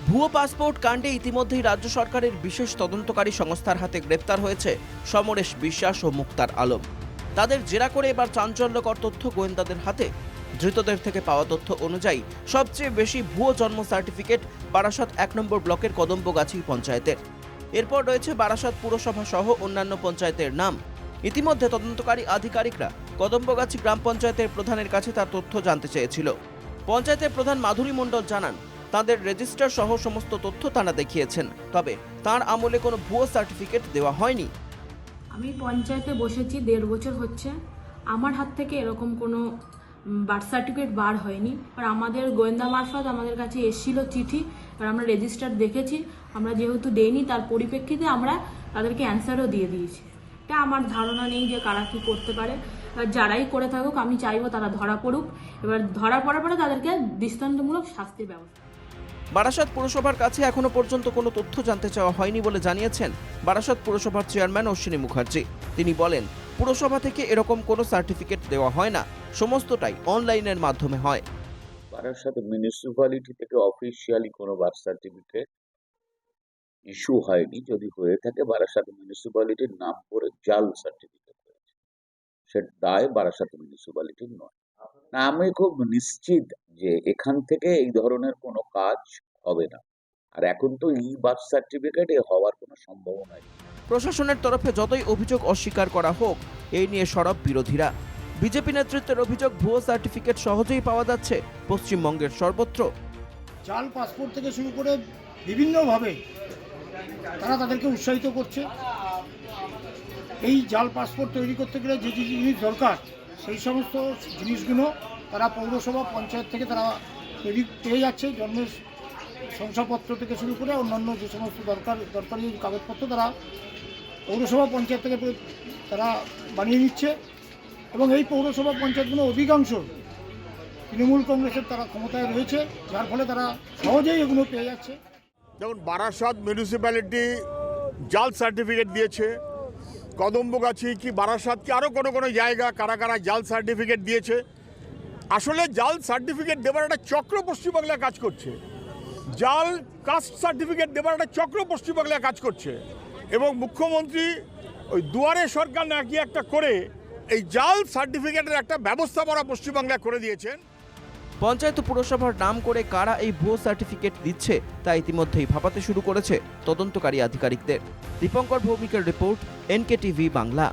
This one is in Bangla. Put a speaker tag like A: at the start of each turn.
A: ভুয়ো পাসপোর্ট কাণ্ডে ইতিমধ্যেই রাজ্য সরকারের বিশেষ তদন্তকারী সংস্থার হাতে গ্রেপ্তার হয়েছে সমরেশ বিশ্বাস ও মুক্তার আলম। তাদের জেরা করে এবার চাঞ্চল্যকর তথ্য গোয়েন্দাদের হাতে। ধৃতদের থেকে পাওয়া তথ্য অনুযায়ী সবচেয়ে বেশি ভুয়ো জন্ম সার্টিফিকেট বারাসাত ১ নম্বর ব্লকের কদম্বগাছি পঞ্চায়েতের। এরপর রয়েছে বারাসাত পুরসভা সহ অন্যান্য পঞ্চায়েতের নাম। ইতিমধ্যে তদন্তকারী আধিকারিকরা কদম্বগাছি গ্রাম পঞ্চায়েতের প্রধানের কাছে তার তথ্য জানতে চেয়েছিল। পঞ্চায়েতের প্রধান মাধুরী মণ্ডল জানান, তাদের রেজিস্টার সহ সমস্ত তথ্য তারা দেখিয়েছেন, তবে তার আমলে কোনো ভুয়ো সার্টিফিকেট দেওয়া হয়নি।
B: আমি পঞ্চায়েতে বসেছি ১.৫ বছর হচ্ছে, আমার হাত থেকে এরকম কোনো বার্থ সার্টিফিকেট বার হয়নি। আর আমাদের গোয়েন্দা মারফত আমাদের কাছে এসেছিল চিঠি, আর আমরা রেজিস্টার দেখেছি। আমরা যেহেতু দেইনি, তার পরিপ্রেক্ষিতে আমরা তাদেরকে অ্যান্সারও দিয়ে দিয়েছি। এটা আমার ধারণা নেই যে কারা কী করতে পারে। আর যারাই করে থাকুক, আমি চাইবো তারা ধরা পড়ুক। এবার ধরা পড়ার পরে তাদেরকে দৃষ্টান্তমূলক শাস্তির ব্যবস্থা।
A: বারাসাত পুরসভার কাছে এখনো পর্যন্ত কোনো তথ্য জানতে চাওয়া হয়নি বলে জানিয়েছেন বারাসাত পুরসভার চেয়ারম্যান অশ্বিনী মুখার্জি। তিনি বলেন, পুরসভা থেকে এরকম কোনো সার্টিফিকেট দেওয়া হয় না, সমস্তটাই অনলাইনের মাধ্যমে হয়।
C: বারাসাত মিউনিসিপ্যালিটি থেকে অফিসিয়ালি কোনো বার্থ সার্টিফিকেট ইস্যু হয়নি। যদি হয়ে থাকে, বারাসাত মিউনিসিপ্যালিটির নাম করে জাল সার্টিফিকেট হয়েছে, সে দায় বারাসাত মিউনিসিপ্যালিটির নয়। না, আমি খুব নিশ্চিত যে এখান থেকে এই ধরনের কোনো কাজ হবে না। আর এখন তো ই বার্থ সার্টিফিকেট হওয়ার কোনো সম্ভাবনা নেই।
A: প্রশাসনের তরফে যতই অভিযোগ অস্বীকার করা হোক, এই নিয়ে সরব বিরোধীরা। বিজেপি নেতৃত্বের অভিযোগ, ভুয়ো সার্টিফিকেট সহজেই পাওয়া যাচ্ছে পশ্চিমবঙ্গের সর্বত্র।
D: জাল পাসপোর্ট থেকে শুরু করে বিভিন্নভাবে তারা তাদেরকে উৎসাহিত করছে। এই জাল পাসপোর্ট তৈরি করতে গেলে যে যে জিনিস দরকার, সেই সমস্ত জিনিসগুলো তারা পৌরসভা পঞ্চায়েত থেকে তারা তৈরি পেয়ে যাচ্ছে। জন্মের শংসাপত্র থেকে শুরু করে অন্যান্য যে সমস্ত দরকারি কাগজপত্র তারা পৌরসভা পঞ্চায়েত থেকে তারা বানিয়ে নিচ্ছে। এবং এই পৌরসভা পঞ্চায়েতগুলো অধিকাংশ তৃণমূল কংগ্রেসের তারা ক্ষমতায় রয়েছে, যার ফলে তারা সহজেই এগুলো পেয়ে যাচ্ছে।
E: যেমন বারাসাত মিউনিসিপ্যালিটি জাল সার্টিফিকেট দিয়েছে, কদম্বগাছি কি বারাসাত কি আরও কোনো জায়গা কারা কারা জাল সার্টিফিকেট দিয়েছে। আসলে জাল সার্টিফিকেট দেবার একটা চক্র পশ্চিমবাংলায় কাজ করছে। জাল কাস্ট সার্টিফিকেট দেবার একটা চক্র পশ্চিমবাংলায় কাজ করছে। এবং মুখ্যমন্ত্রী ওই দুয়ারে সরকার নাকি একটা করে এই জাল সার্টিফিকেটের একটা ব্যবস্থাপনা পশ্চিমবাংলায় করে দিয়েছেন।
A: পঞ্চায়েত পুরসভার নাম করে কারা এই ভুয়ো সার্টিফিকেট দিচ্ছে তা ইতিমধ্যেই ভাবাতে শুরু করেছে তদন্তকারী আধিকারিকদের। দীপঙ্কর ভৌমিকের রিপোর্ট, NKTV বাংলা।